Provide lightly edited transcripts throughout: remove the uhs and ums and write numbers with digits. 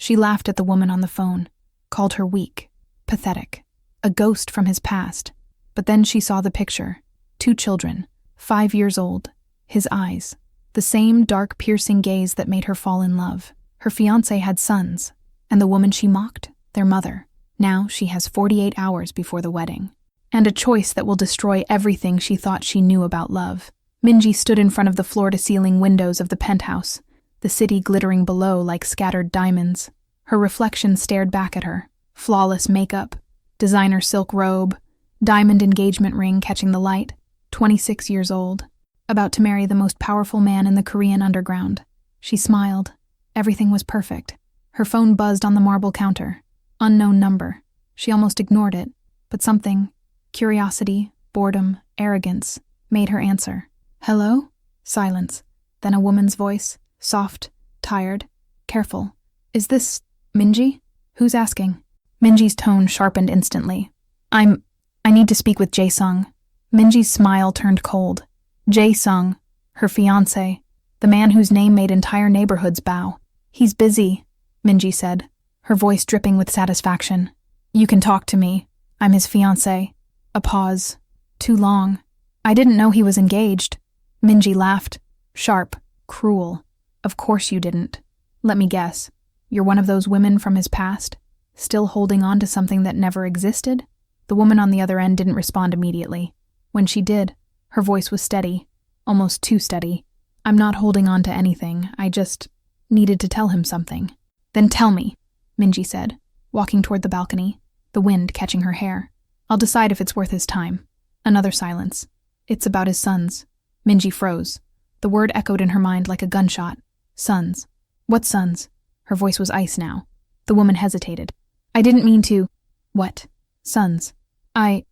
She laughed at the woman on the phone, called her weak, pathetic, a ghost from his past. But then she saw the picture. 2 children, 5 years old, his eyes, the same dark, piercing gaze that made her fall in love. Her fiancé had sons, and the woman she mocked, their mother. Now she has 48 hours before the wedding. And a choice that will destroy everything she thought she knew about love. Minji stood in front of the floor-to-ceiling windows of the penthouse, the city glittering below like scattered diamonds. Her reflection stared back at her. Flawless makeup, designer silk robe, diamond engagement ring catching the light, 26 years old, about to marry the most powerful man in the Korean underground. She smiled. Everything was perfect. Her phone buzzed on the marble counter. Unknown number. She almost ignored it, but something, curiosity, boredom, arrogance, made her answer. Hello? Silence. Then a woman's voice, soft, tired, careful. Is this Minji? Who's asking? Minji's tone sharpened instantly. I need to speak with Jae-sung. Minji's smile turned cold. Jae-sung, her fiancé, the man whose name made entire neighborhoods bow. He's busy, Minji said, her voice dripping with satisfaction. You can talk to me. I'm his fiancé. A pause. Too long. I didn't know he was engaged. Minji laughed. Sharp. Cruel. Of course you didn't. Let me guess. You're one of those women from his past? Still holding on to something that never existed? The woman on the other end didn't respond immediately. When she did, her voice was steady. Almost too steady. I'm not holding on to anything. I just needed to tell him something. Then tell me, Minji said, walking toward the balcony, the wind catching her hair. I'll decide if it's worth his time. Another silence. It's about his sons. Minji froze. The word echoed in her mind like a gunshot. Sons. What sons? Her voice was ice now. The woman hesitated. I didn't mean to. What? Sons. I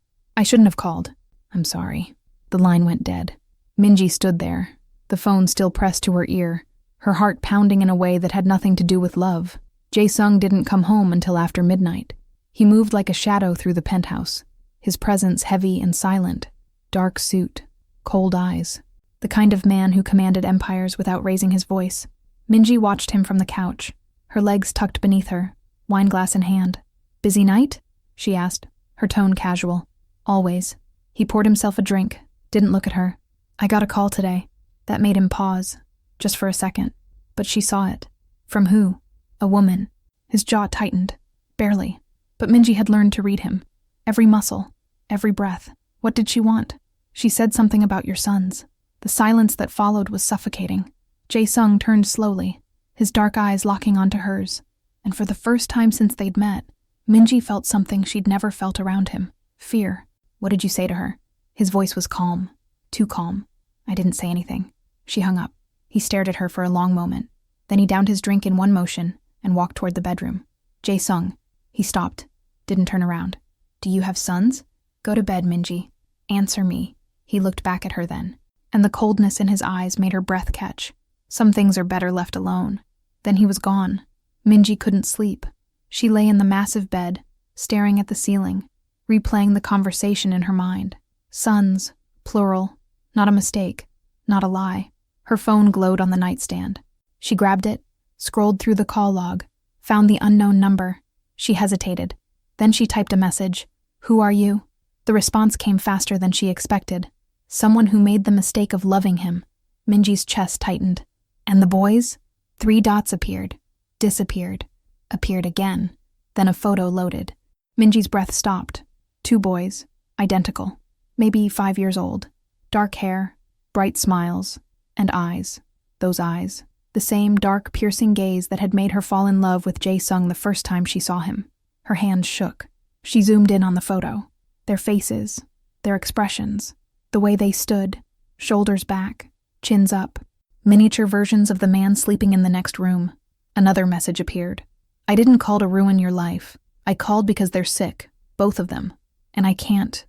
shouldn't have called. I'm sorry. The line went dead. Minji stood there, the phone still pressed to her ear, her heart pounding in a way that had nothing to do with love. Jae-sung didn't come home until after midnight. He moved like a shadow through the penthouse, his presence heavy and silent. Dark suit, cold eyes. The kind of man who commanded empires without raising his voice. Minji watched him from the couch, her legs tucked beneath her, wineglass in hand. Busy night? She asked, her tone casual. Always. He poured himself a drink, didn't look at her. I got a call today. That made him pause, just for a second. But she saw it. From who? A woman. His jaw tightened. Barely. But Minji had learned to read him. Every muscle, every breath. What did she want? She said something about your sons. The silence that followed was suffocating. Jae-sung turned slowly, his dark eyes locking onto hers. And for the first time since they'd met, Minji felt something she'd never felt around him. Fear. What did you say to her? His voice was calm. Too calm. I didn't say anything. She hung up. He stared at her for a long moment. Then he downed his drink in one motion and walked toward the bedroom. Jae-sung. He stopped. Didn't turn around. Do you have sons? Go to bed, Minji. Answer me. He looked back at her then, and the coldness in his eyes made her breath catch. Some things are better left alone. Then he was gone. Minji couldn't sleep. She lay in the massive bed, staring at the ceiling, replaying the conversation in her mind. Sons, plural, not a mistake, not a lie. Her phone glowed on the nightstand. She grabbed it, scrolled through the call log, found the unknown number. She hesitated. Then she typed a message. Who are you? The response came faster than she expected. Someone who made the mistake of loving him. Minji's chest tightened. And the boys? 3 dots appeared, disappeared, appeared again. Then a photo loaded. Minji's breath stopped. 2 boys, identical, maybe 5 years old. Dark hair, bright smiles, and eyes. Those eyes. The same dark, piercing gaze that had made her fall in love with Jae-sung the first time she saw him. Her hands shook. She zoomed in on the photo. Their faces, their expressions, the way they stood, shoulders back, chins up. Miniature versions of the man sleeping in the next room. Another message appeared. I didn't call to ruin your life. I called because they're sick, both of them. And I can't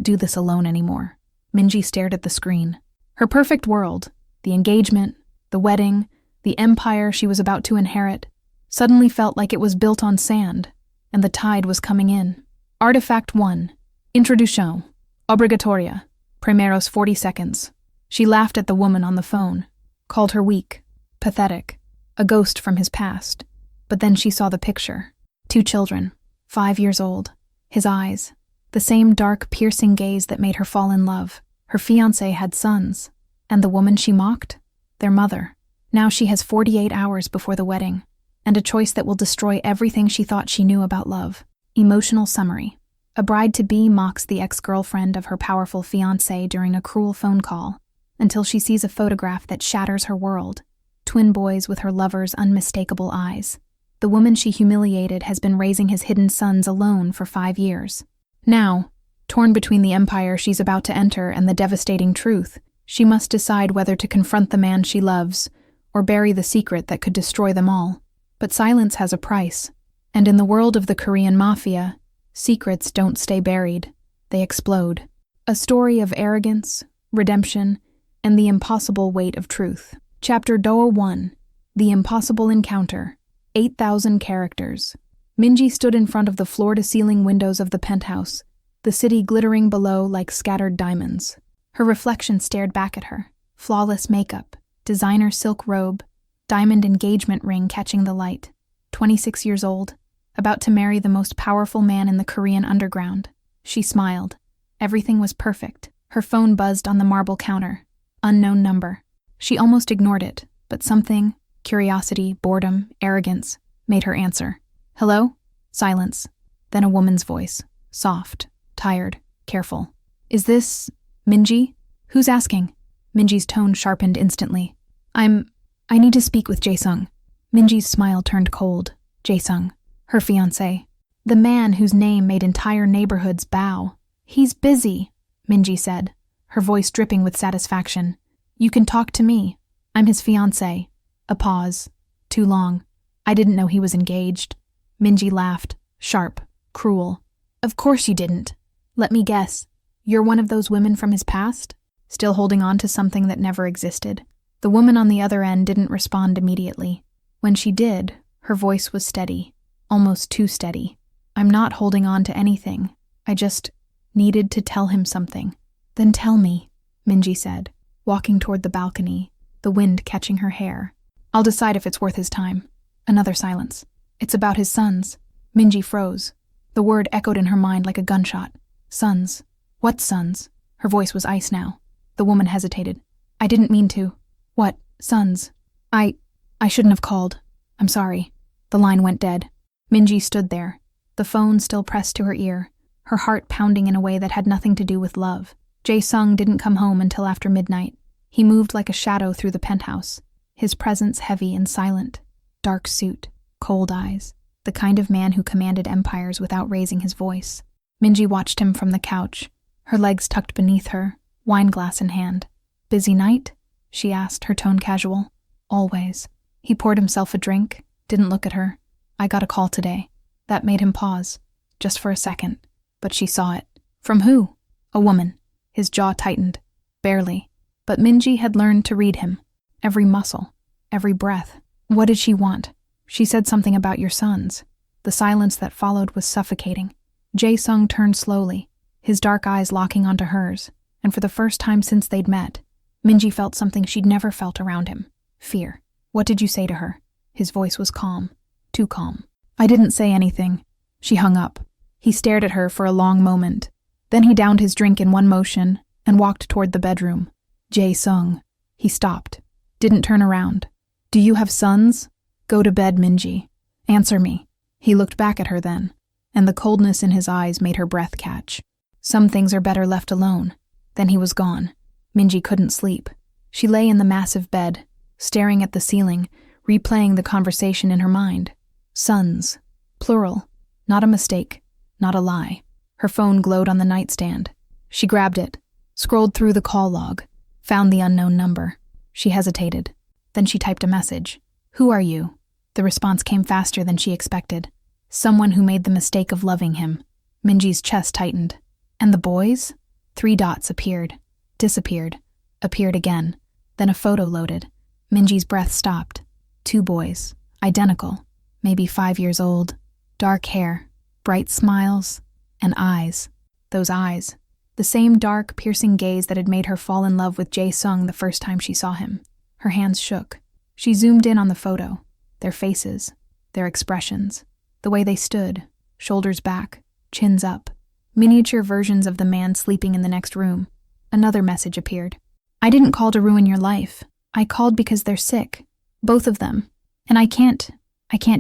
do this alone anymore. Minji stared at the screen. Her perfect world, the engagement, the wedding, the empire she was about to inherit, suddenly felt like it was built on sand, and the tide was coming in. Artifact 1. Introduction. Obligatoria. Primeros 40 seconds. She laughed at the woman on the phone, called her weak, pathetic, a ghost from his past. But then she saw the picture. 2 children, 5 years old. His eyes, the same dark, piercing gaze that made her fall in love. Her fiancé had sons. And the woman she mocked? Their mother. Now she has 48 hours before the wedding, and a choice that will destroy everything she thought she knew about love. Emotional summary. A bride-to-be mocks the ex-girlfriend of her powerful fiancé during a cruel phone call, until she sees a photograph that shatters her world. Twin boys with her lover's unmistakable eyes. The woman she humiliated has been raising his hidden sons alone for 5 years. Now, torn between the empire she's about to enter and the devastating truth, she must decide whether to confront the man she loves or bury the secret that could destroy them all. But silence has a price, and in the world of the Korean mafia, secrets don't stay buried, they explode. A story of arrogance, redemption, and the impossible weight of truth. Chapter 1. The Impossible Encounter. 8,000 characters. Minji stood in front of the floor-to-ceiling windows of the penthouse, the city glittering below like scattered diamonds. Her reflection stared back at her. Flawless makeup, designer silk robe, diamond engagement ring catching the light. 26 years old, about to marry the most powerful man in the Korean underground. She smiled. Everything was perfect. Her phone buzzed on the marble counter. Unknown number. She almost ignored it, but something, curiosity, boredom, arrogance, made her answer. Hello? Silence. Then a woman's voice. Soft, tired, careful. Is this Minji? Who's asking? Minji's tone sharpened instantly. I need to speak with Jae-sung. Minji's smile turned cold. Jae-sung, her fiancé. The man whose name made entire neighborhoods bow. He's busy, Minji said, her voice dripping with satisfaction. You can talk to me. I'm his fiancé. A pause. Too long. I didn't know he was engaged. Minji laughed, sharp, cruel. Of course you didn't. Let me guess. You're one of those women from his past? Still holding on to something that never existed? The woman on the other end didn't respond immediately. When she did, her voice was steady, almost too steady. I'm not holding on to anything. I just needed to tell him something. Then tell me, Minji said, walking toward the balcony, the wind catching her hair. I'll decide if it's worth his time. Another silence. It's about his sons. Minji froze. The word echoed in her mind like a gunshot. Sons. What sons? Her voice was ice now. The woman hesitated. I didn't mean to. What, sons? I shouldn't have called. I'm sorry. The line went dead. Minji stood there, the phone still pressed to her ear, her heart pounding in a way that had nothing to do with love. Jae-sung didn't come home until after midnight. He moved like a shadow through the penthouse, his presence heavy and silent. Dark suit, cold eyes, the kind of man who commanded empires without raising his voice. Minji watched him from the couch, her legs tucked beneath her, wineglass in hand. Busy night? She asked, her tone casual. Always. He poured himself a drink, didn't look at her. I got a call today. That made him pause, just for a second. But she saw it. From who? A woman. His jaw tightened. Barely. But Minji had learned to read him. Every muscle. Every breath. What did she want? She said something about your sons. The silence that followed was suffocating. Jae-sung turned slowly, his dark eyes locking onto hers, and for the first time since they'd met, Minji felt something she'd never felt around him. Fear. What did you say to her? His voice was calm. Too calm. I didn't say anything. She hung up. He stared at her for a long moment. Then he downed his drink in one motion and walked toward the bedroom. Jae-sung. He stopped. Didn't turn around. Do you have sons? Go to bed, Minji. Answer me. He looked back at her then, and the coldness in his eyes made her breath catch. Some things are better left alone. Then he was gone. Minji couldn't sleep. She lay in the massive bed, staring at the ceiling, replaying the conversation in her mind. Sons. Plural. Not a mistake. Not a lie. Her phone glowed on the nightstand. She grabbed it, scrolled through the call log, found the unknown number. She hesitated. Then she typed a message. Who are you? The response came faster than she expected. Someone who made the mistake of loving him. Minji's chest tightened. And the boys? 3 dots appeared. Disappeared. Appeared again. Then a photo loaded. Minji's breath stopped. 2 boys. Identical. Maybe 5 years old. Dark hair. Bright smiles. And eyes. Those eyes. The same dark, piercing gaze that had made her fall in love with Jae-sung the first time she saw him. Her hands shook. She zoomed in on the photo. Their faces. their expressions, the way they stood, shoulders back, chins up, miniature versions of the man sleeping in the next room. Another message appeared. I didn't call to ruin your life. I called because they're sick. Both of them. And I can't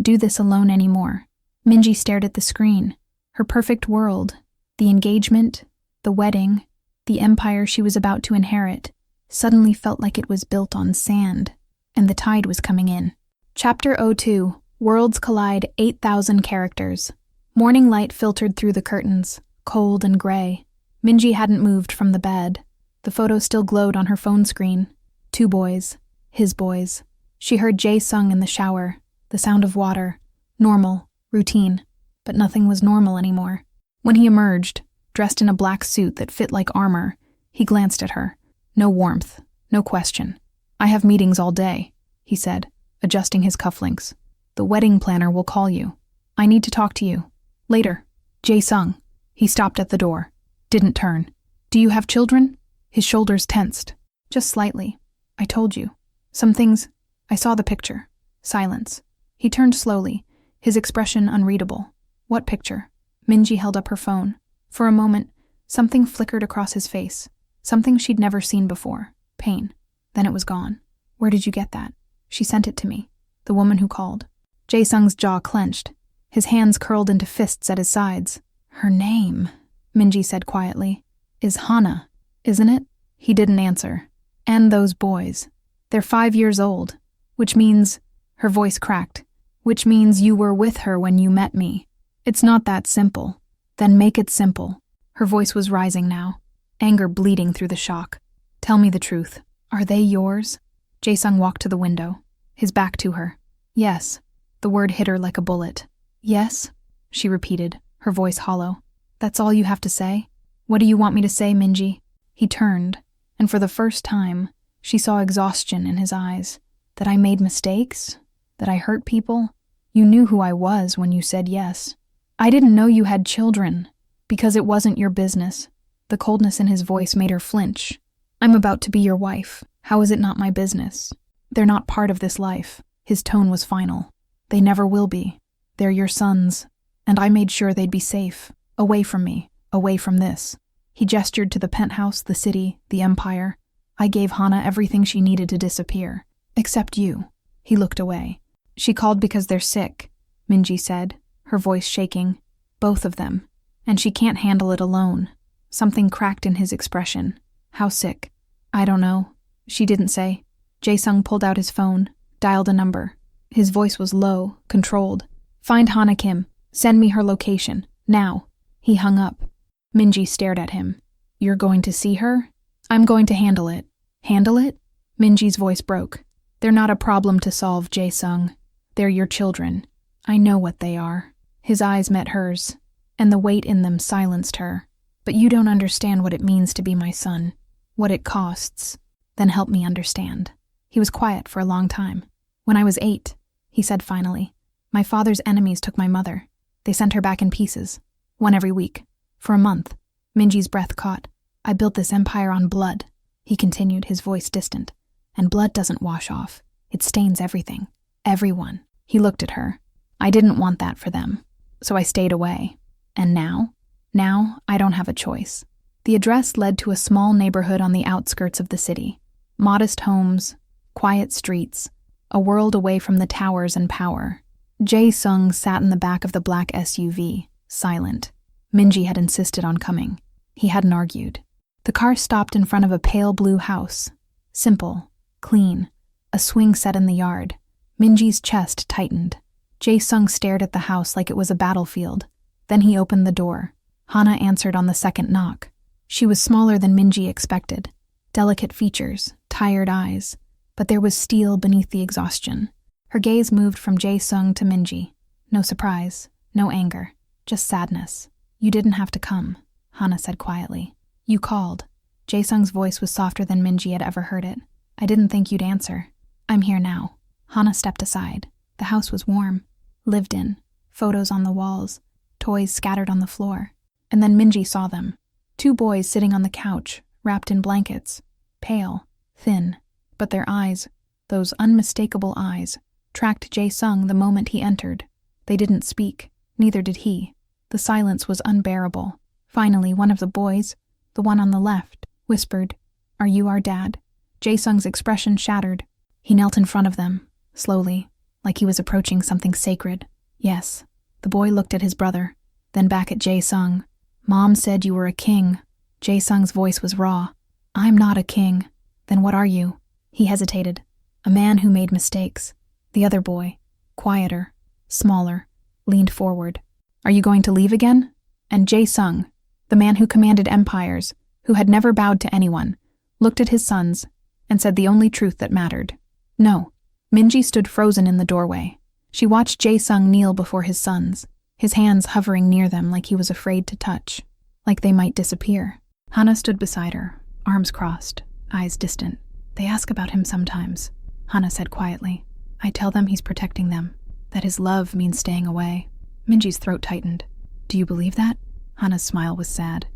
do this alone anymore. Minji stared at the screen. Her perfect world, the engagement, the wedding, the empire she was about to inherit, suddenly felt like it was built on sand, and the tide was coming in. Chapter 02, Worlds Collide, 8,000 characters. Morning light filtered through the curtains, cold and gray. Minji hadn't moved from the bed. The photo still glowed on her phone screen. 2 boys. His boys. She heard Jae-sung in the shower, the sound of water. Normal, routine. But nothing was normal anymore. When he emerged, dressed in a black suit that fit like armor, he glanced at her. No warmth, no question. I have meetings all day, he said, adjusting his cufflinks. The wedding planner will call you. I need to talk to you. Later. Jae-sung. He stopped at the door. Didn't turn. Do you have children? His shoulders tensed. Just slightly. I told you. Some things. I saw the picture. Silence. He turned slowly, his expression unreadable. What picture? Minji held up her phone. For a moment, something flickered across his face. Something she'd never seen before. Pain. Then it was gone. Where did you get that? She sent it to me. The woman who called. Jae-sung's jaw clenched. His hands curled into fists at his sides. Her name, Minji said quietly, is Hana, isn't it? He didn't answer. And those boys. They're 5 years old. Which means, her voice cracked, which means you were with her when you met me. It's not that simple. Then make it simple. Her voice was rising now, anger bleeding through the shock. Tell me the truth. Are they yours? Jae-sung walked to the window, his back to her. Yes. The word hit her like a bullet. Yes, she repeated, her voice hollow. That's all you have to say? What do you want me to say, Minji? He turned, and for the first time, she saw exhaustion in his eyes. That I made mistakes? That I hurt people? You knew who I was when you said yes. I didn't know you had children, because it wasn't your business. The coldness in his voice made her flinch. I'm about to be your wife. How is it not my business? They're not part of this life. His tone was final. They never will be. They're your sons, and I made sure they'd be safe. Away from me, away from this. He gestured to the penthouse, the city, the empire. I gave Hana everything she needed to disappear. Except you. He looked away. She called because they're sick, Minji said, her voice shaking. Both of them. And she can't handle it alone. Something cracked in his expression. How sick? I don't know. She didn't say. Jae-sung pulled out his phone, dialed a number. His voice was low, controlled. Find Hana Kim. Send me her location. Now. He hung up. Minji stared at him. You're going to see her? I'm going to handle it. Handle it? Minji's voice broke. They're not a problem to solve, Jae-sung. They're your children. I know what they are. His eyes met hers, and the weight in them silenced her. But you don't understand what it means to be my son. What it costs. Then help me understand. He was quiet for a long time. When I was 8, he said finally, my father's enemies took my mother. They sent her back in pieces. One every week. For a month. Minji's breath caught. I built this empire on blood. He continued, his voice distant. And blood doesn't wash off. It stains everything. Everyone. He looked at her. I didn't want that for them. So I stayed away. And now? Now, I don't have a choice. The address led to a small neighborhood on the outskirts of the city. Modest homes, quiet streets, a world away from the towers and power. Jae-sung sat in the back of the black SUV, silent. Minji had insisted on coming. He hadn't argued. The car stopped in front of a pale blue house. Simple, clean, a swing set in the yard. Minji's chest tightened. Jae-sung stared at the house like it was a battlefield. Then he opened the door. Hana answered on the second knock. She was smaller than Minji expected. Delicate features, tired eyes. But there was steel beneath the exhaustion. Her gaze moved from Jae-sung to Minji. No surprise, no anger, just sadness. You didn't have to come, Hana said quietly. You called. Jae-sung's voice was softer than Minji had ever heard it. I didn't think you'd answer. I'm here now. Hana stepped aside. The house was warm, lived in, photos on the walls, toys scattered on the floor. And then Minji saw them. 2 boys sitting on the couch, wrapped in blankets. Pale, thin, but their eyes, those unmistakable eyes, tracked Jae-sung the moment he entered. They didn't speak, neither did he. The silence was unbearable. Finally, one of the boys, the one on the left, whispered, "Are you our dad?" Jae-sung's expression shattered. He knelt in front of them, slowly, like he was approaching something sacred. "Yes." The boy looked at his brother, then back at Jae-sung. "Mom said you were a king." Jae-sung's voice was raw. "I'm not a king." "Then what are you?" He hesitated. "A man who made mistakes." The other boy, quieter, smaller, leaned forward. "Are you going to leave again?" And Jae-sung, the man who commanded empires, who had never bowed to anyone, looked at his sons and said the only truth that mattered. "No." Minji stood frozen in the doorway. She watched Jae-sung kneel before his sons, his hands hovering near them like he was afraid to touch, like they might disappear. Hana stood beside her, arms crossed, eyes distant. "They ask about him sometimes," Hana said quietly. "I tell them he's protecting them, that his love means staying away." Minji's throat tightened. "Do you believe that?" Hana's smile was sad.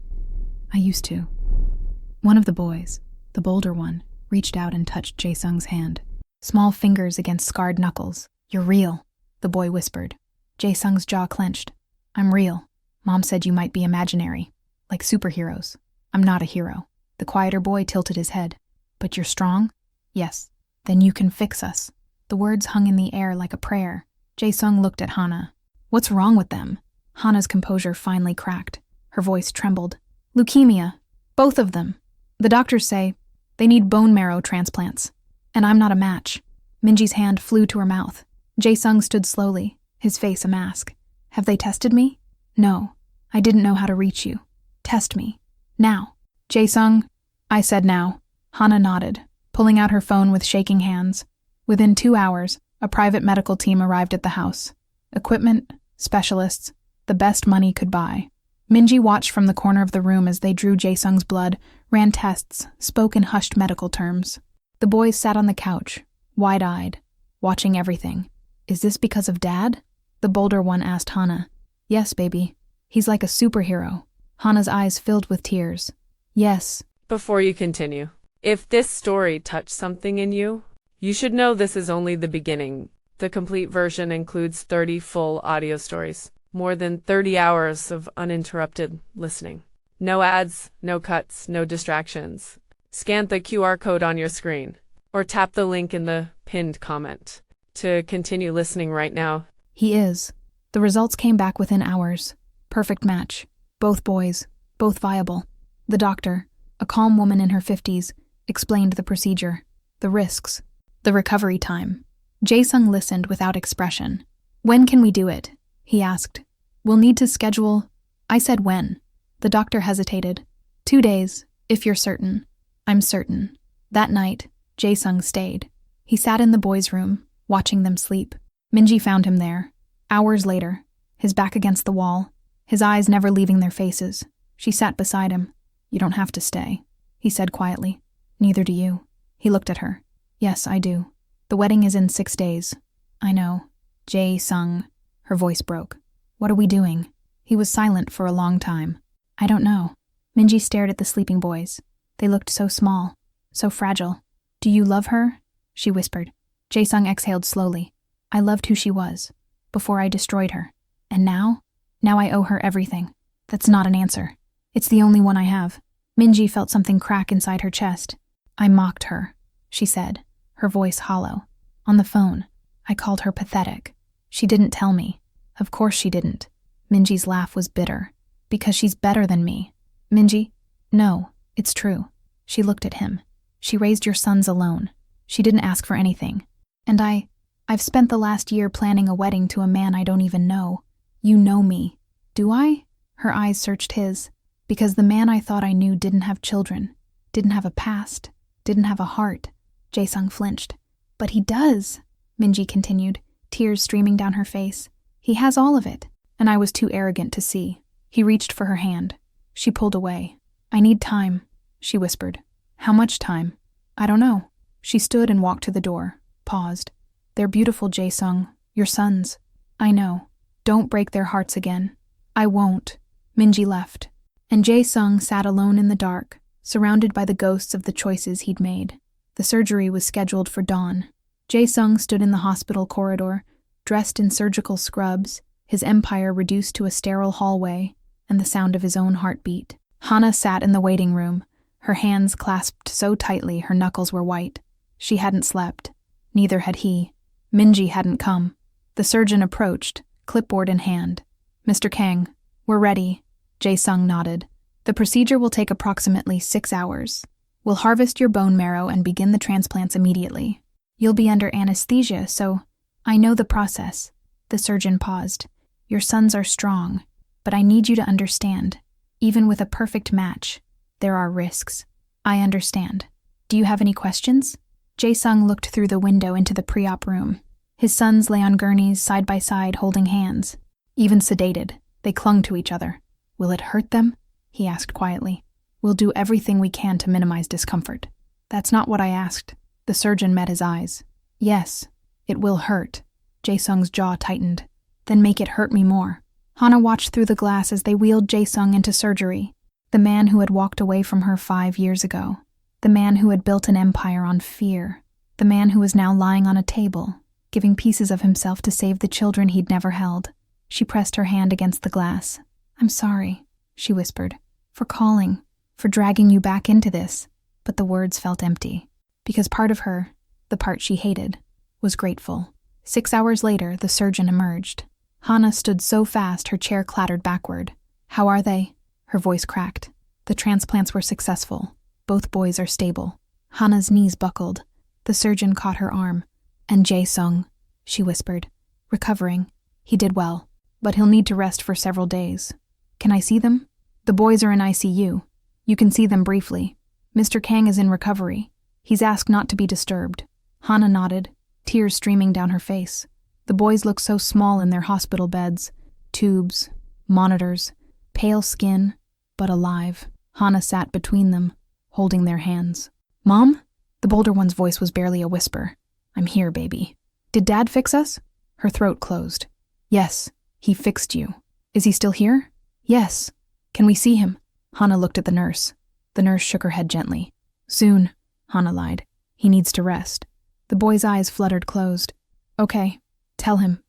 "I used to." One of the boys, the bolder one, reached out and touched Jae-sung's hand. Small fingers against scarred knuckles. "You're real," the boy whispered. Jae-sung's jaw clenched. "I'm real. Mom said you might be imaginary, like superheroes. I'm not a hero." The quieter boy tilted his head. "But you're strong?" "Yes." "Then you can fix us." The words hung in the air like a prayer. Jae-sung looked at Hana. "What's wrong with them?" Hana's composure finally cracked. Her voice trembled. "Leukemia. Both of them. The doctors say they need bone marrow transplants. And I'm not a match." Minji's hand flew to her mouth. Jae-sung stood slowly, his face a mask. "Have they tested me?" "No. I didn't know how to reach you. Test me. Now." "Jae-sung," I said now. Hana nodded, pulling out her phone with shaking hands. Within 2 hours, a private medical team arrived at the house. Equipment, specialists, the best money could buy. Minji watched from the corner of the room as they drew Jae-sung's blood, ran tests, spoke in hushed medical terms. The boys sat on the couch, wide-eyed, watching everything. "Is this because of Dad?" The bolder one asked Hana. "Yes, baby. He's like a superhero." Hana's eyes filled with tears. "Yes." Before you continue, if this story touched something in you, you should know this is only the beginning. The complete version includes 30 full audio stories, more than 30 hours of uninterrupted listening. No ads, no cuts, no distractions. Scan the QR code on your screen, or tap the link in the pinned comment to continue listening right now. "He is." The results came back within hours. Perfect match. Both boys, both viable. The doctor, a calm woman in her 50s, explained the procedure, the risks, the recovery time. Jae-sung listened without expression. "When can we do it?" he asked. "We'll need to schedule." I said when. The doctor hesitated. 2 days, if you're certain." "I'm certain." That night, Jae-sung stayed. He sat in the boys' room, watching them sleep. Minji found him there. Hours later, his back against the wall, his eyes never leaving their faces. She sat beside him. "You don't have to stay," he said quietly. "Neither do you." He looked at her. "Yes, I do. The wedding is in 6 days." "I know." Jae-sung. Her voice broke. "What are we doing?" He was silent for a long time. "I don't know." Minji stared at the sleeping boys. They looked so small, so fragile. "Do you love her?" she whispered. Jae-sung exhaled slowly. "I loved who she was, before I destroyed her. And now? Now I owe her everything." "That's not an answer. It's the only one I have." Minji felt something crack inside her chest. "I mocked her," she said, her voice hollow. "On the phone, I called her pathetic. She didn't tell me. Of course she didn't." Minji's laugh was bitter. "Because she's better than me." "Minji, no, it's true." She looked at him. "She raised your sons alone. She didn't ask for anything. And I've spent the last year planning a wedding to a man I don't even know. You know me." "Do I?" Her eyes searched his. "Because the man I thought I knew didn't have children, didn't have a past, didn't have a heart." Jae-sung flinched. "But he does," Minji continued, tears streaming down her face. "He has all of it." And I was too arrogant to see. He reached for her hand. She pulled away. "I need time," she whispered. "How much time?" "I don't know." She stood and walked to the door, paused. "They're beautiful, Jae-sung. Your sons." "I know. Don't break their hearts again." "I won't." Minji left. And Jae-sung sat alone in the dark, surrounded by the ghosts of the choices he'd made. The surgery was scheduled for dawn. Jae-sung stood in the hospital corridor, dressed in surgical scrubs, his empire reduced to a sterile hallway, and the sound of his own heartbeat. Hana sat in the waiting room, her hands clasped so tightly her knuckles were white. She hadn't slept. Neither had he. Minji hadn't come. The surgeon approached, clipboard in hand. "Mr. Kang, we're ready." Jae-sung nodded. "The procedure will take approximately 6 hours. We'll harvest your bone marrow and begin the transplants immediately. You'll be under anesthesia, so I know the process." The surgeon paused. "Your sons are strong, but I need you to understand. Even with a perfect match, there are risks." "I understand. Do you have any questions?" Jae-sung looked through the window into the pre-op room. His sons lay on gurneys side by side holding hands. Even sedated, they clung to each other. "Will it hurt them?" he asked quietly. "We'll do everything we can to minimize discomfort." "That's not what I asked." The surgeon met his eyes. "Yes, it will hurt." Jae-sung's jaw tightened. "Then make it hurt me more." Hana watched through the glass as they wheeled Jae-sung into surgery. The man who had walked away from her 5 years ago. The man who had built an empire on fear. The man who was now lying on a table, giving pieces of himself to save the children he'd never held. She pressed her hand against the glass. "I'm sorry," she whispered, "for calling, for dragging you back into this." But the words felt empty, because part of her, the part she hated, was grateful. 6 hours later, the surgeon emerged. Hana stood so fast her chair clattered backward. "How are they?" Her voice cracked. "The transplants were successful. Both boys are stable." Hana's knees buckled. The surgeon caught her arm. "And Jae-sung," she whispered. "Recovering. He did well, but he'll need to rest for several days. Can I see them?" "The boys are in ICU. You can see them briefly. Mr. Kang is in recovery. He's asked not to be disturbed." Hana nodded, tears streaming down her face. The boys looked so small in their hospital beds. Tubes, monitors, pale skin, but alive. Hana sat between them, holding their hands. "Mom?" The bolder one's voice was barely a whisper. "I'm here, baby." "Did Dad fix us?" Her throat closed. "Yes, he fixed you." "Is he still here?" "Yes." "Can we see him?" Hana looked at the nurse. The nurse shook her head gently. "Soon," Hana lied. "He needs to rest." The boy's eyes fluttered closed. "Okay, tell him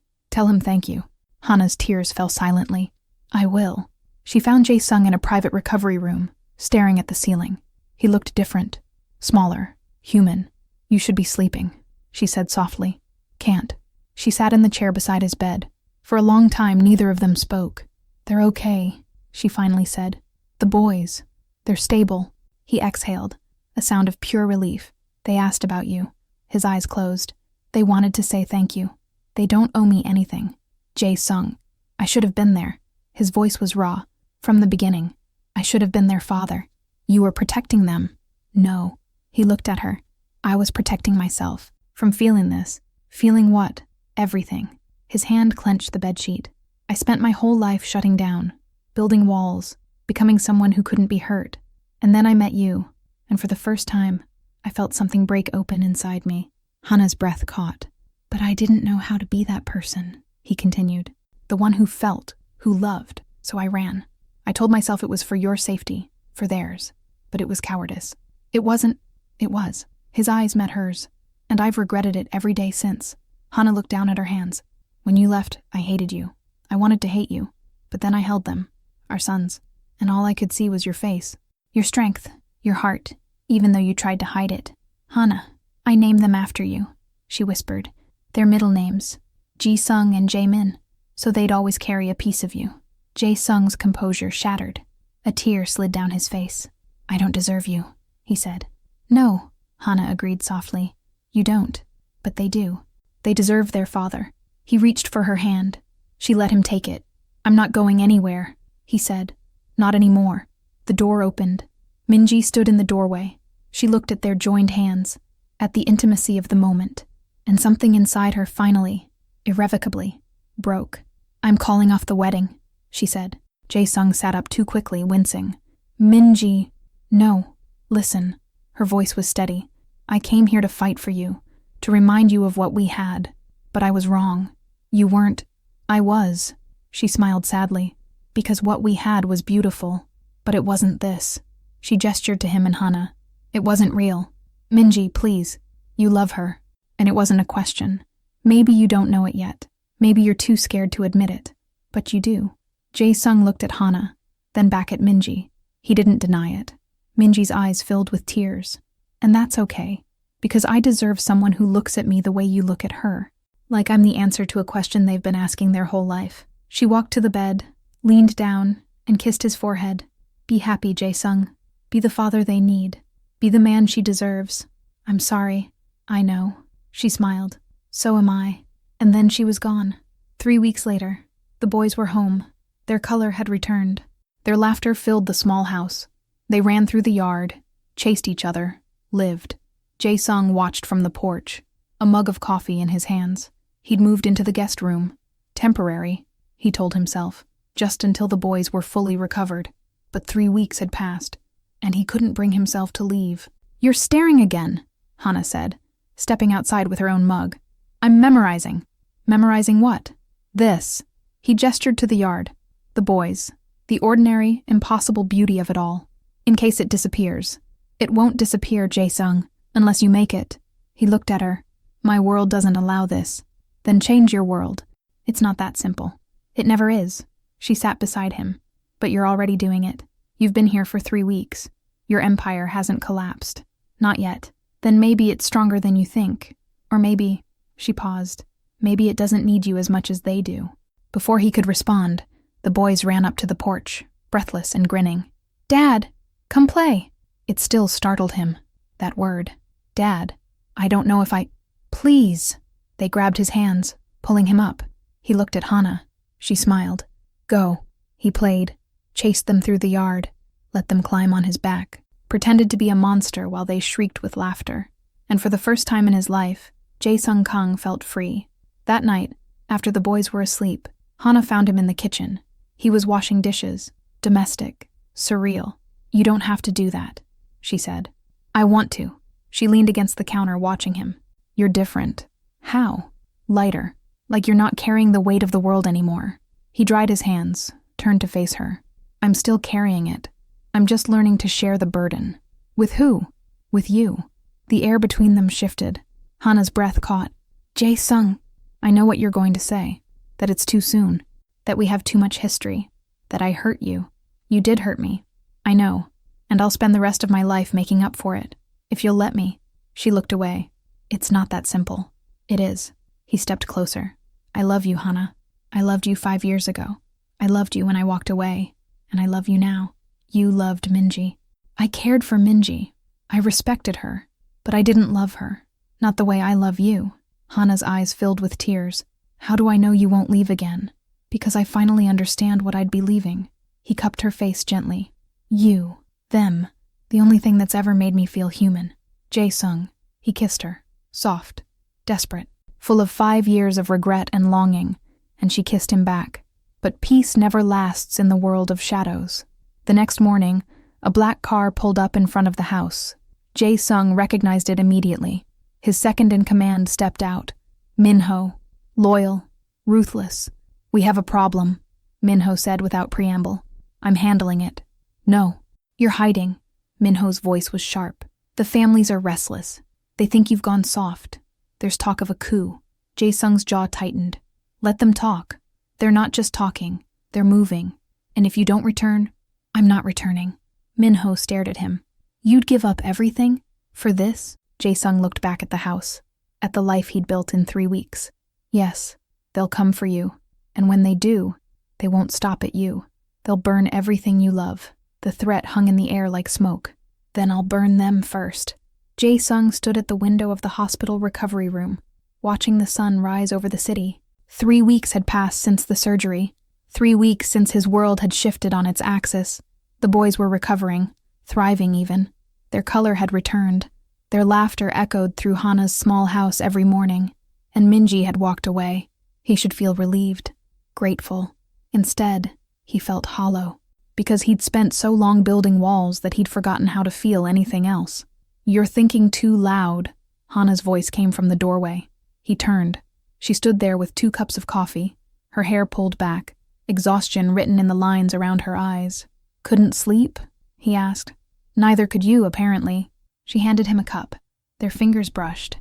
thank you." Hana's tears fell silently. "I will." She found Jae-sung in a private recovery room, staring at the ceiling. He looked different, smaller, human. "You should be sleeping," she said softly. "Can't." She sat in the chair beside his bed. For a long time, neither of them spoke. "They're okay," she finally said. "The boys, they're stable." He exhaled, a sound of pure relief. "They asked about you." His eyes closed. "They wanted to say thank you. They don't owe me anything." Jae-sung. "I should have been there." His voice was raw. "From the beginning. I should have been their father." "You were protecting them." "No." He looked at her. "I was protecting myself. From feeling this." "Feeling what?" "Everything." His hand clenched the bedsheet. "I spent my whole life shutting down, building walls, becoming someone who couldn't be hurt. And then I met you, and for the first time, I felt something break open inside me." Hana's breath caught. "But I didn't know how to be that person," he continued. "The one who felt, who loved, so I ran. I told myself it was for your safety, for theirs. But it was cowardice." "It wasn't." "It was." His eyes met hers. "And I've regretted it every day since." Hana looked down at her hands. "When you left, I hated you. I wanted to hate you. But then I held them, our sons, and all I could see was your face. Your strength, your heart, even though you tried to hide it. Hana, I named them after you," she whispered. "Their middle names, Ji-sung and Jae-min, so they'd always carry a piece of you." Jae-sung's composure shattered. A tear slid down his face. "I don't deserve you," he said. "No," Hana agreed softly. "You don't. But they do. They deserve their father." He reached for her hand. She let him take it. "I'm not going anywhere," he said. "Not anymore." The door opened. Minji stood in the doorway. She looked at their joined hands, at the intimacy of the moment, and something inside her finally, irrevocably, broke. "I'm calling off the wedding," she said. Jae-sung sat up too quickly, wincing. "Minji." "No, listen." Her voice was steady. "I came here to fight for you, to remind you of what we had. But I was wrong. You weren't." "I was." She smiled sadly. "Because what we had was beautiful. But it wasn't this." She gestured to him and Hana. "It wasn't real. Minji, please. You love her." And it wasn't a question. Maybe you don't know it yet. Maybe you're too scared to admit it. But you do. Jae-sung looked at Hana, then back at Minji. He didn't deny it. Minji's eyes filled with tears. And that's okay, because I deserve someone who looks at me the way you look at her. Like I'm the answer to a question they've been asking their whole life. She walked to the bed, leaned down, and kissed his forehead. Be happy, Jae-sung. Be the father they need. Be the man she deserves. I'm sorry. I know. She smiled. So am I. And then she was gone. 3 weeks later, the boys were home. Their color had returned. Their laughter filled the small house. They ran through the yard, chased each other, lived. Jae-sung watched from the porch, a mug of coffee in his hands. He'd moved into the guest room. Temporary, he told himself, just until the boys were fully recovered. But 3 weeks had passed, and he couldn't bring himself to leave. You're staring again, Hana said, stepping outside with her own mug. I'm memorizing. Memorizing what? This. He gestured to the yard. The boys. The ordinary, impossible beauty of it all. In case it disappears. It won't disappear, Jae-sung, unless you make it. He looked at her. My world doesn't allow this. Then change your world. It's not that simple. It never is. She sat beside him. But you're already doing it. You've been here for 3 weeks. Your empire hasn't collapsed. Not yet. Then maybe it's stronger than you think. Or maybe, she paused, maybe it doesn't need you as much as they do. Before he could respond, the boys ran up to the porch, breathless and grinning. Dad, come play. It still startled him. That word. Dad. I don't know if I... Please. They grabbed his hands, pulling him up. He looked at Hana. She smiled. Go. He played, chased them through the yard, let them climb on his back, pretended to be a monster while they shrieked with laughter. And for the first time in his life, Jae-sung Kang felt free. That night, after the boys were asleep, Hana found him in the kitchen. He was washing dishes, domestic, surreal. You don't have to do that, she said. I want to. She leaned against the counter watching him. You're different. How? Lighter, like you're not carrying the weight of the world anymore. He dried his hands, turned to face her. I'm still carrying it. I'm just learning to share the burden. With who? With you. The air between them shifted. Hana's breath caught. Jae-sung, I know what you're going to say. That it's too soon. That we have too much history. That I hurt you. You did hurt me. I know. And I'll spend the rest of my life making up for it. If you'll let me. She looked away. It's not that simple. It is. He stepped closer. I love you, Hana. I loved you 5 years ago. I loved you when I walked away. And I love you now. You loved Minji. I cared for Minji. I respected her. But I didn't love her. Not the way I love you. Hana's eyes filled with tears. How do I know you won't leave again? Because I finally understand what I'd be leaving. He cupped her face gently. You. Them. The only thing that's ever made me feel human. Jae-sung. He kissed her. Soft. Desperate. Full of 5 years of regret and longing. And she kissed him back. But peace never lasts in the world of shadows. The next morning, a black car pulled up in front of the house. Jae-sung recognized it immediately. His second-in-command stepped out. Minho. Loyal. Ruthless. We have a problem, Minho said without preamble. I'm handling it. No. You're hiding. Minho's voice was sharp. The families are restless. They think you've gone soft. There's talk of a coup. Jae-sung's jaw tightened. Let them talk. They're not just talking. They're moving. And if you don't return, I'm not returning. Minho stared at him. You'd give up everything? For this? Jae-sung looked back at the house. At the life he'd built in 3 weeks. Yes, they'll come for you. And when they do, they won't stop at you. They'll burn everything you love. The threat hung in the air like smoke. Then I'll burn them first. Jae-sung stood at the window of the hospital recovery room, watching the sun rise over the city. 3 weeks had passed since the surgery. 3 weeks since his world had shifted on its axis. The boys were recovering, thriving even. Their color had returned. Their laughter echoed through Hana's small house every morning. And Minji had walked away. He should feel relieved, grateful. Instead, he felt hollow, because he'd spent so long building walls that he'd forgotten how to feel anything else. You're thinking too loud, Hana's voice came from the doorway. He turned. She stood there with 2 cups of coffee, her hair pulled back, exhaustion written in the lines around her eyes. Couldn't sleep? He asked. Neither could you, apparently. She handed him a cup. Their fingers brushed.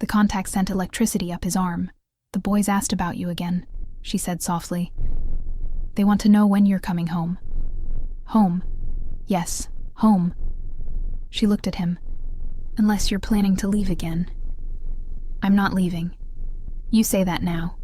The contact sent electricity up his arm. "The boys asked about you again," she said softly. "They want to know when you're coming home." "Home? Yes, home." She looked at him. "Unless you're planning to leave again." "I'm not leaving. You say that now.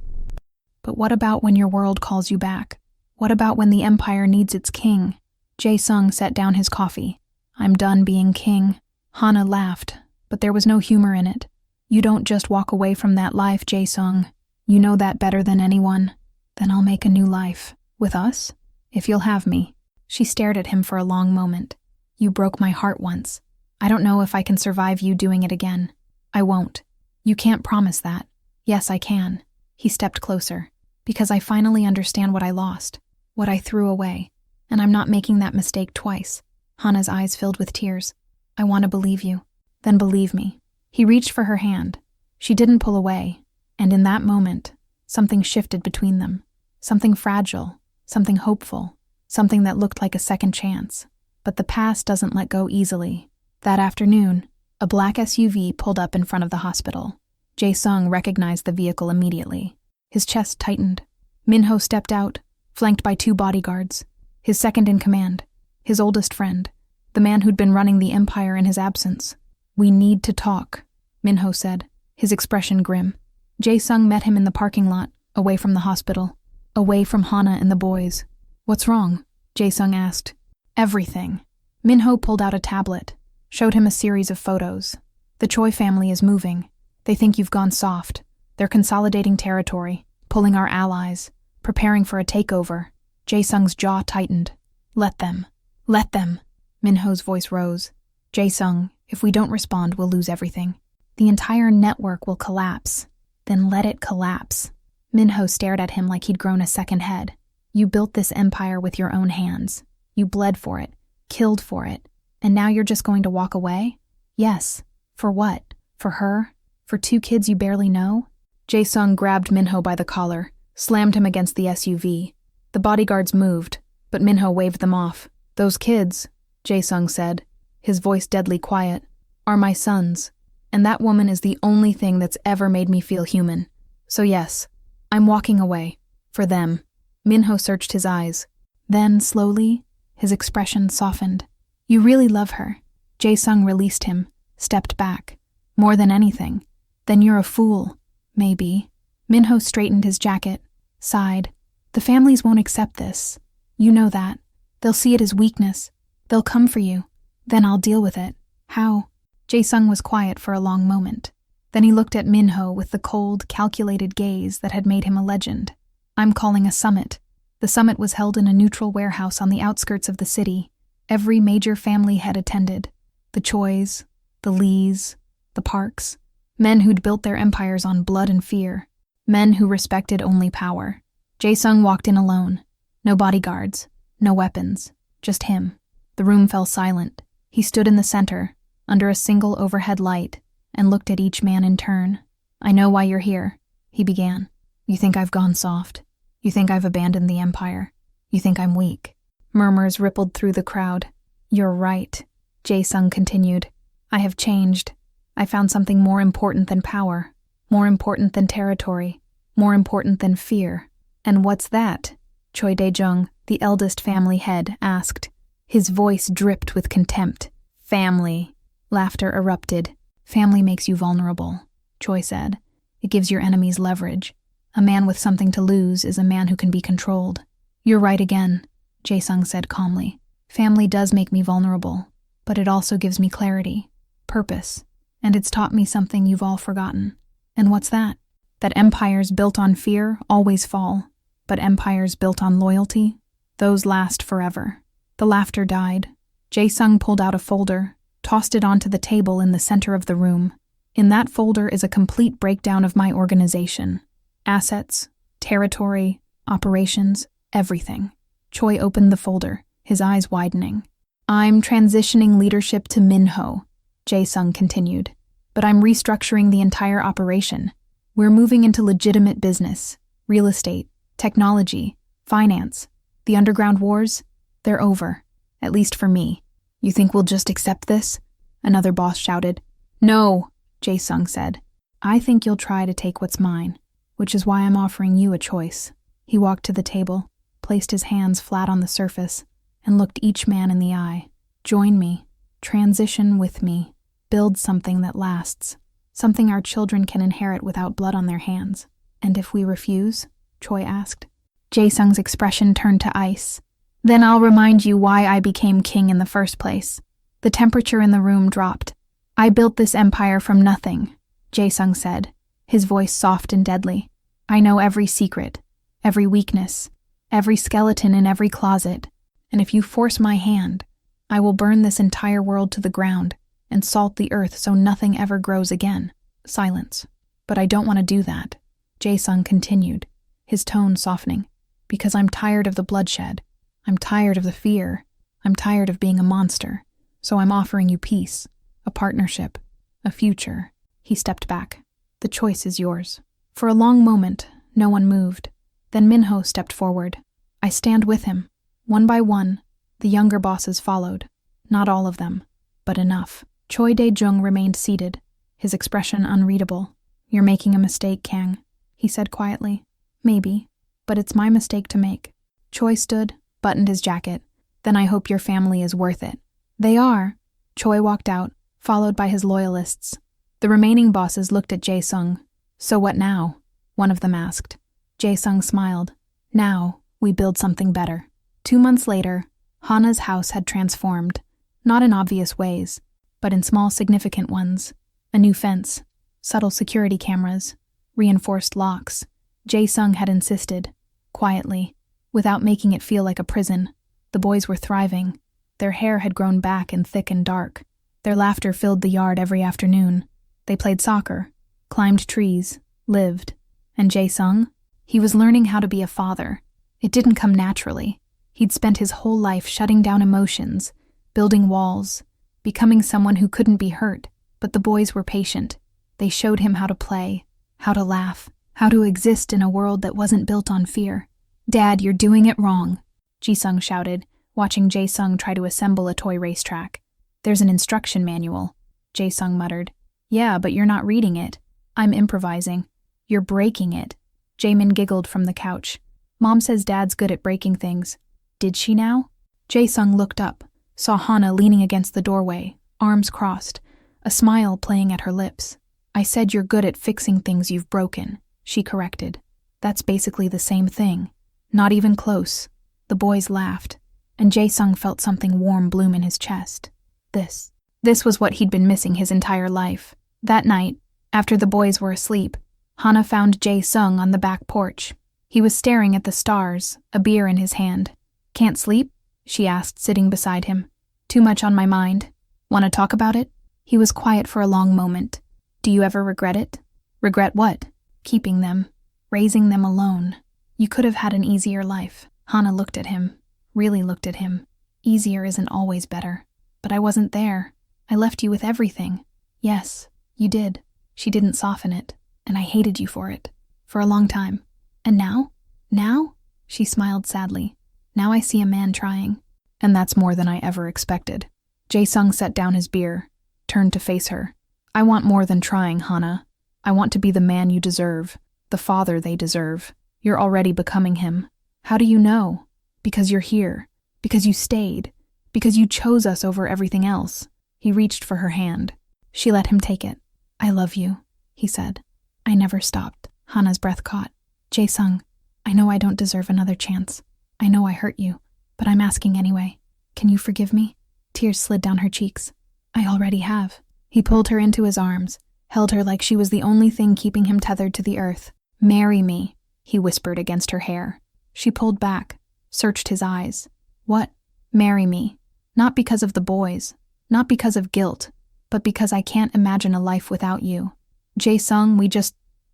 But what about when your world calls you back? What about when the empire needs its king?" Jae-sung set down his coffee. "I'm done being king." Hana laughed, but there was no humor in it. "You don't just walk away from that life, Jae-sung. You know that better than anyone. Then I'll make a new life. With us? If you'll have me." She stared at him for a long moment. "You broke my heart once. I don't know if I can survive you doing it again." "I won't." "You can't promise that." "Yes, I can." He stepped closer. "Because I finally understand what I lost, what I threw away, and I'm not making that mistake twice." Hana's eyes filled with tears. "I want to believe you." "Then believe me." He reached for her hand. She didn't pull away, and in that moment, something shifted between them. Something fragile, something hopeful, something that looked like a second chance. But the past doesn't let go easily. That afternoon, a black SUV pulled up in front of the hospital. Jae-sung recognized the vehicle immediately. His chest tightened. Minho stepped out, flanked by 2 bodyguards. His second in command, his oldest friend, the man who'd been running the empire in his absence. "We need to talk," Minho said, his expression grim. Jae-sung met him in the parking lot, away from the hospital, away from Hana and the boys. "What's wrong?" Jae-sung asked. "Everything." Minho pulled out a tablet, showed him a series of photos. "The Choi family is moving. They think you've gone soft. They're consolidating territory, pulling our allies, preparing for a takeover." Jae-sung's jaw tightened. "Let them. Let them." Minho's voice rose. "Jae-sung, if we don't respond, we'll lose everything. The entire network will collapse. Then let it collapse." Minho stared at him like he'd grown a second head. "You built this empire with your own hands. You bled for it, killed for it, and now you're just going to walk away?" "Yes. For what? For her? For 2 kids you barely know?" Jae-sung grabbed Minho by the collar, slammed him against the SUV. The bodyguards moved, but Minho waved them off. "Those kids," Jae-sung said, his voice deadly quiet, "are my sons, and that woman is the only thing that's ever made me feel human. So yes, I'm walking away. For them." Minho searched his eyes. Then, slowly, his expression softened. "You really love her." Jae-sung released him, stepped back. "More than anything. Then you're a fool." "Maybe." Minho straightened his jacket, sighed. "The families won't accept this. You know that. They'll see it as weakness. They'll come for you. Then I'll deal with it." "How?" Jae-sung was quiet for a long moment. Then he looked at Minho with the cold, calculated gaze that had made him a legend. "I'm calling a summit." The summit was held in a neutral warehouse on the outskirts of the city. Every major family head attended. The Chois, the Lees, the Parks. Men who'd built their empires on blood and fear. Men who respected only power. Jae-sung walked in alone. No bodyguards, no weapons, just him. The room fell silent. He stood in the center, under a single overhead light, and looked at each man in turn. "I know why you're here," he began. "You think I've gone soft. You think I've abandoned the empire. You think I'm weak." Murmurs rippled through the crowd. "You're right," Jae-sung continued. "I have changed. I found something more important than power, more important than territory, more important than fear." "And what's that?" Choi Dae-jung, the eldest family head, asked. His voice dripped with contempt. "Family." Laughter erupted. "Family makes you vulnerable," Choi said. "It gives your enemies leverage. A man with something to lose is a man who can be controlled." "You're right again," Jae-sung said calmly. "Family does make me vulnerable, but it also gives me clarity, purpose, and it's taught me something you've all forgotten." "And what's that?" "That empires built on fear always fall, but empires built on loyalty, those last forever." The laughter died. Jae-sung pulled out a folder, tossed it onto the table in the center of the room. "In that folder is a complete breakdown of my organization. Assets, territory, operations, everything." Choi opened the folder, his eyes widening. "I'm transitioning leadership to Minho," Jae-sung continued. "But I'm restructuring the entire operation. We're moving into legitimate business, real estate, technology, finance. The underground wars? They're over. At least for me." "You think we'll just accept this?" another boss shouted. "No," Jae-sung said. I think you'll try to take what's mine, which is why I'm offering you a choice. He walked to the table, placed his hands flat on the surface, and looked each man in the eye. Join me. Transition with me. Build something that lasts. Something our children can inherit without blood on their hands. And if we refuse? Choi asked. Jae-sung's expression turned to ice. Then I'll remind you why I became king in the first place. The temperature in the room dropped. I built this empire from nothing, Jae-sung said, his voice soft and deadly. I know every secret, every weakness, every skeleton in every closet, and if you force my hand, I will burn this entire world to the ground and salt the earth so nothing ever grows again. Silence. But I don't want to do that, Jae-sung continued, his tone softening, because I'm tired of the bloodshed. I'm tired of the fear. I'm tired of being a monster. So I'm offering you peace, a partnership, a future. He stepped back. The choice is yours. For a long moment, no one moved. Then Minho stepped forward. I stand with him. One by one, the younger bosses followed. Not all of them, but enough. Choi Dae-jung remained seated, his expression unreadable. You're making a mistake, Kang, he said quietly. Maybe, but it's my mistake to make. Choi stood, buttoned his jacket. Then I hope your family is worth it. They are. Choi walked out, followed by his loyalists. The remaining bosses looked at Jae-sung. So what now? One of them asked. Jae-sung smiled. Now, we build something better. 2 months later, Hana's house had transformed, not in obvious ways, but in small significant ones. A new fence, subtle security cameras, reinforced locks. Jae-sung had insisted, quietly, without making it feel like a prison. The boys were thriving. Their hair had grown back and thick and dark. Their laughter filled the yard every afternoon. They played soccer, climbed trees, lived. And Jae-sung? He was learning how to be a father. It didn't come naturally. He'd spent his whole life shutting down emotions, building walls, becoming someone who couldn't be hurt. But the boys were patient. They showed him how to play, how to laugh, how to exist in a world that wasn't built on fear. Dad, you're doing it wrong, Ji-sung shouted, watching Jae-sung try to assemble a toy racetrack. There's an instruction manual, Jae-sung muttered. Yeah, but you're not reading it. I'm improvising. You're breaking it. Jaemin giggled from the couch. Mom says Dad's good at breaking things. Did she now? Jae-sung looked up, saw Hana leaning against the doorway, arms crossed, a smile playing at her lips. I said you're good at fixing things you've broken, she corrected. That's basically the same thing. Not even close. The boys laughed, and Jae-sung felt something warm bloom in his chest. This was what he'd been missing his entire life. That night, after the boys were asleep, Hana found Jae-sung on the back porch. He was staring at the stars, a beer in his hand. Can't sleep? She asked, sitting beside him. Too much on my mind. Want to talk about it? He was quiet for a long moment. Do you ever regret it? Regret what? Keeping them. Raising them alone. You could have had an easier life. Hana looked at him. Really looked at him. Easier isn't always better. But I wasn't there. I left you with everything. Yes, you did. She didn't soften it. And I hated you for it. For a long time. And now? Now? She smiled sadly. Now I see a man trying. And that's more than I ever expected. Jae-sung set down his beer, turned to face her. I want more than trying, Hana. I want to be the man you deserve, the father they deserve. You're already becoming him. How do you know? Because you're here. Because you stayed. Because you chose us over everything else. He reached for her hand. She let him take it. I love you, he said. I never stopped. Hana's breath caught. Jae-sung, I know I don't deserve another chance. I know I hurt you, but I'm asking anyway. Can you forgive me? Tears slid down her cheeks. I already have. He pulled her into his arms, held her like she was the only thing keeping him tethered to the earth. Marry me, he whispered against her hair. She pulled back, searched his eyes. What? Marry me. Not because of the boys, not because of guilt, but because I can't imagine a life without you. Jae-sung,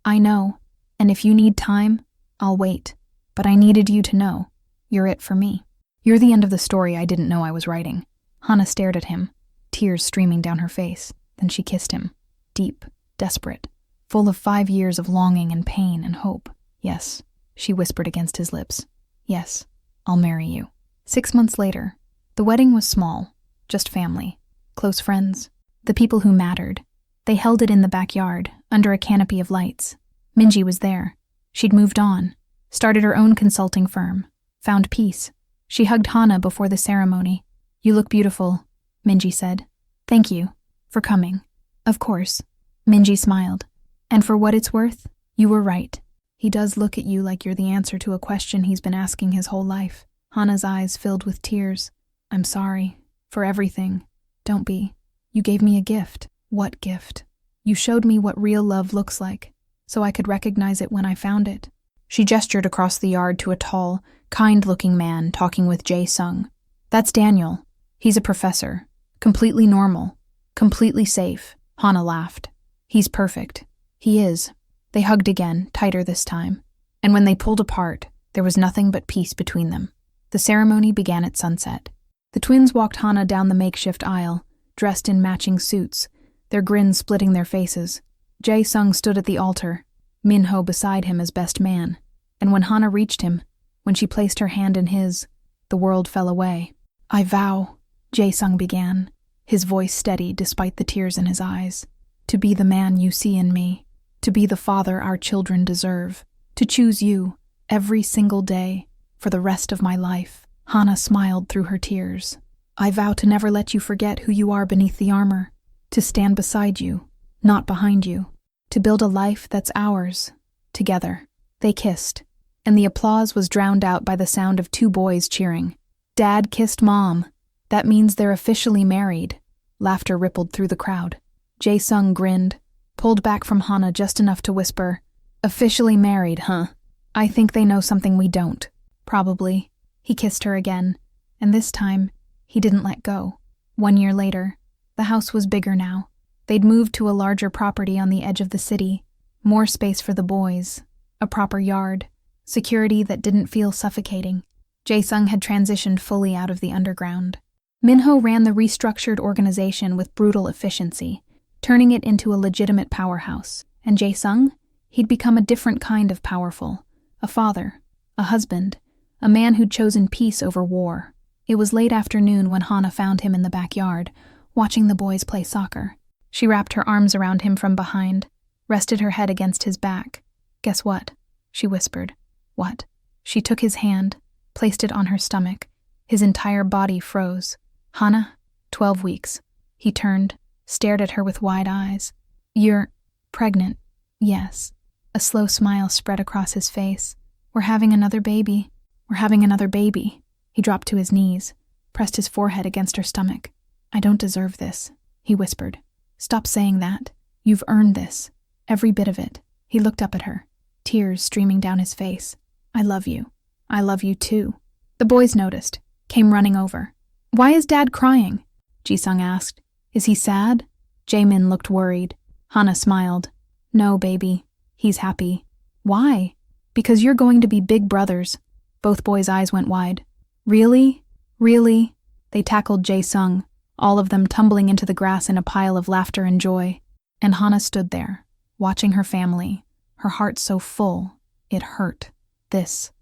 I know, and if you need time, I'll wait. But I needed you to know. You're it for me. You're the end of the story I didn't know I was writing. Hana stared at him, tears streaming down her face. Then she kissed him, deep, desperate, full of 5 years of longing and pain and hope. Yes, she whispered against his lips. Yes, I'll marry you. 6 months later, the wedding was small, just family, close friends, the people who mattered. They held it in the backyard, under a canopy of lights. Minji was there. She'd moved on, started her own consulting firm, found peace. She hugged Hana before the ceremony. "You look beautiful," Minji said. "Thank you for coming." "Of course," Minji smiled. "And for what it's worth, you were right. He does look at you like you're the answer to a question he's been asking his whole life." Hana's eyes filled with tears. "I'm sorry. For everything. Don't be. You gave me a gift." "What gift?" "You showed me what real love looks like, so I could recognize it when I found it." She gestured across the yard to a tall, kind-looking man talking with Jae-sung. "That's Daniel. He's a professor. Completely normal. Completely safe." Hana laughed. "He's perfect." "He is." They hugged again, tighter this time. And when they pulled apart, there was nothing but peace between them. The ceremony began at sunset. The twins walked Hana down the makeshift aisle, dressed in matching suits, their grins splitting their faces. Jae-sung stood at the altar, Minho beside him as best man. And when Hana reached him, when she placed her hand in his, the world fell away. "I vow," Jae-sung began, his voice steady despite the tears in his eyes, "to be the man you see in me, to be the father our children deserve, to choose you every single day for the rest of my life." Hana smiled through her tears. "I vow to never let you forget who you are beneath the armor, to stand beside you, not behind you, to build a life that's ours, together." They kissed, and the applause was drowned out by the sound of two boys cheering. "Dad kissed Mom. That means they're officially married." Laughter rippled through the crowd. Jae-sung grinned, pulled back from Hana just enough to whisper, "Officially married, huh? I think they know something we don't." "Probably." He kissed her again, and this time, he didn't let go. 1 year later, the house was bigger now. They'd moved to a larger property on the edge of the city, more space for the boys, a proper yard, security that didn't feel suffocating. Jae-sung had transitioned fully out of the underground. Minho ran the restructured organization with brutal efficiency, turning it into a legitimate powerhouse. And Jae-sung? He'd become a different kind of powerful. A father, a husband, a man who'd chosen peace over war. It was late afternoon when Hana found him in the backyard, watching the boys play soccer. She wrapped her arms around him from behind, rested her head against his back. "Guess what?" she whispered. "What?" She took his hand, placed it on her stomach. His entire body froze. "Hana, 12 weeks. He turned, stared at her with wide eyes. "You're pregnant." "Yes." A slow smile spread across his face. "We're having another baby. We're having another baby." He dropped to his knees, pressed his forehead against her stomach. "I don't deserve this," he whispered. "Stop saying that. You've earned this. Every bit of it." He looked up at her, tears streaming down his face. "I love you. I love you too." The boys noticed, came running over. "Why is Dad crying?" Ji-sung asked. "Is he sad?" Jaemin looked worried. Hana smiled. "No, baby. He's happy." "Why?" "Because you're going to be big brothers." Both boys' eyes went wide. "Really? Really?" They tackled Jae-sung, all of them tumbling into the grass in a pile of laughter and joy. And Hana stood there, watching her family, her heart so full, it hurt. This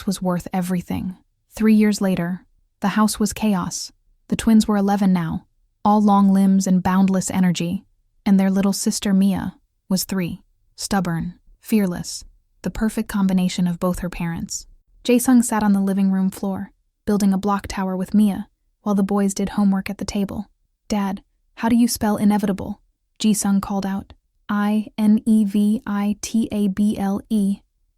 was worth everything. 3 years later, the house was chaos. The twins were 11 now, all long limbs and boundless energy. And their little sister Mia was 3, stubborn, fearless, the perfect combination of both her parents. Jae-sung sat on the living room floor, building a block tower with Mia, while the boys did homework at the table. "Dad, how do you spell inevitable?" Ji-sung called out. "Inevitable."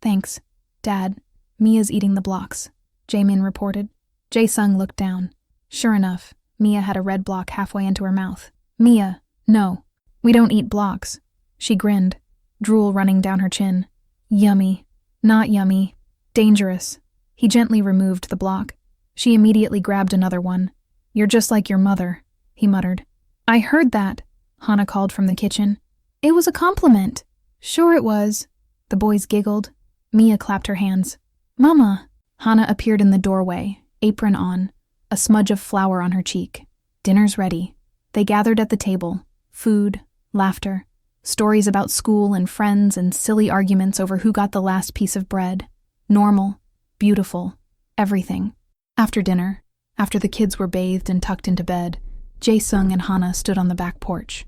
"Thanks, Dad. Mia's eating the blocks," Jaemin reported. Jae-sung looked down. Sure enough, Mia had a red block halfway into her mouth. "Mia, no. We don't eat blocks." She grinned, drool running down her chin. "Yummy. Not yummy. Dangerous." He gently removed the block. She immediately grabbed another one. "You're just like your mother," he muttered. "I heard that," Hana called from the kitchen. "It was a compliment." "Sure it was." The boys giggled. Mia clapped her hands. "Mama." Hana appeared in the doorway, apron on, a smudge of flour on her cheek. Dinner's ready. They gathered at the table. Food, laughter, stories about school and friends and silly arguments over who got the last piece of bread. Normal, beautiful, everything. After dinner, after the kids were bathed and tucked into bed, Jae-sung and Hana stood on the back porch.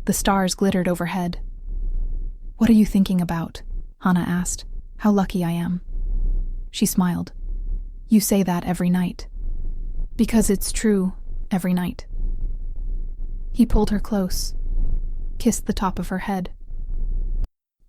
The stars glittered overhead. What are you thinking about? Hannah asked. How lucky I am. She smiled. You say that every night. Because it's true every night. He pulled her close, kissed the top of her head.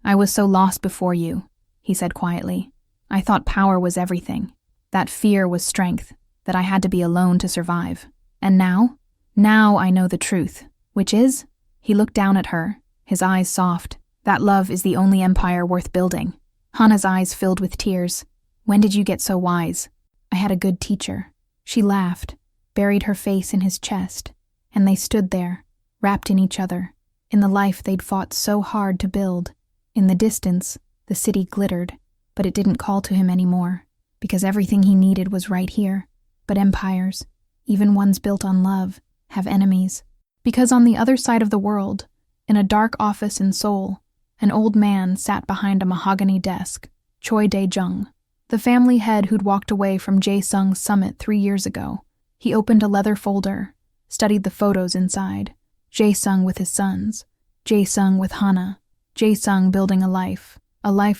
I was so lost before you, he said quietly. I thought power was everything, that fear was strength, that I had to be alone to survive. And now? Now I know the truth, which is? He looked down at her, his eyes soft. That love is the only empire worth building. Hannah's eyes filled with tears. When did you get so wise? I had a good teacher. She laughed, buried her face in his chest, and they stood there, wrapped in each other, in the life they'd fought so hard to build. In the distance, the city glittered, but it didn't call to him anymore, because everything he needed was right here. But empires, even ones built on love, have enemies. Because on the other side of the world, in a dark office in Seoul, an old man sat behind a mahogany desk, Choi Dae-jung, the family head who'd walked away from Jae-sung's summit 3 years ago. He opened a leather folder, studied the photos inside. Jae-sung with his sons, Jae-sung with Hannah, Jae-sung building a life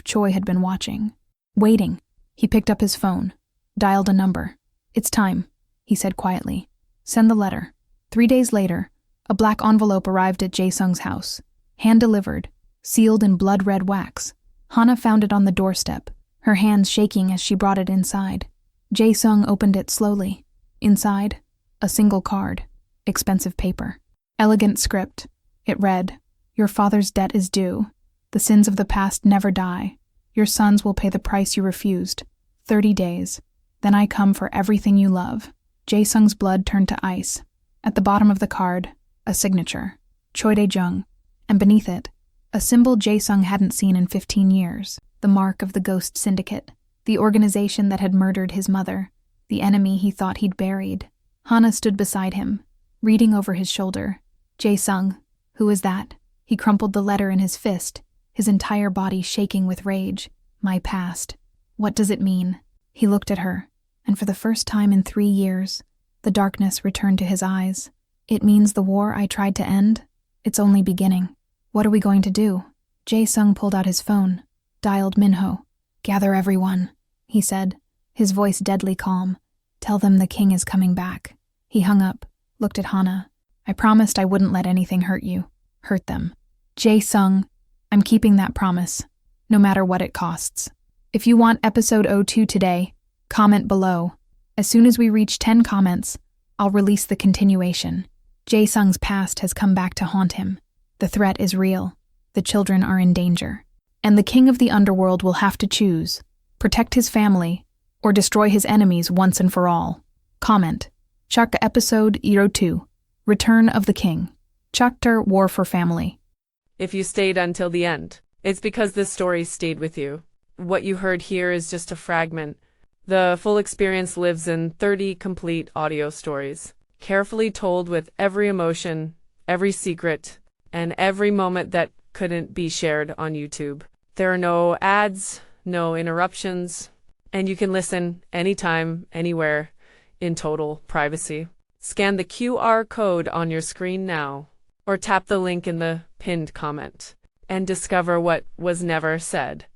Choi had been watching. Waiting. He picked up his phone, dialed a number. It's time, he said quietly. Send the letter. 3 days later, a black envelope arrived at Jae-sung's house, hand-delivered, sealed in blood-red wax. Hannah found it on the doorstep, her hands shaking as she brought it inside. Jae-sung opened it slowly. Inside, a single card, expensive paper. Elegant script. It read, Your father's debt is due. The sins of the past never die. Your sons will pay the price you refused. 30 days. Then I come for everything you love. Jae-sung's blood turned to ice. At the bottom of the card, a signature, Choi Dae-jung, and beneath it, a symbol Jae-sung hadn't seen in 15 years, the mark of the Ghost Syndicate, the organization that had murdered his mother, the enemy he thought he'd buried. Hannah stood beside him, reading over his shoulder. Jae-sung, who is that? He crumpled the letter in his fist, his entire body shaking with rage. My past. What does it mean? He looked at her, and for the first time in 3 years, the darkness returned to his eyes. It means the war I tried to end? It's only beginning. What are we going to do? Jae-sung pulled out his phone, dialed Minho. Gather everyone, he said, his voice deadly calm. Tell them the king is coming back. He hung up, looked at Hannah. I promised I wouldn't let anything hurt you. Hurt them. Jae-sung, I'm keeping that promise, no matter what it costs. If you want episode 02 today, comment below. As soon as we reach 10 comments, I'll release the continuation. Jae-sung's past has come back to haunt him. The threat is real. The children are in danger. And the king of the underworld will have to choose, protect his family, or destroy his enemies once and for all. Comment. Chak episode 02. Return of the King. Chapter War for Family. If you stayed until the end, it's because this story stayed with you. What you heard here is just a fragment. The full experience lives in 30 complete audio stories, carefully told with every emotion, every secret, and every moment that couldn't be shared on YouTube. There are no ads, no interruptions, and you can listen anytime, anywhere, in total privacy. Scan the QR code on your screen now, or tap the link in the pinned comment, and discover what was never said.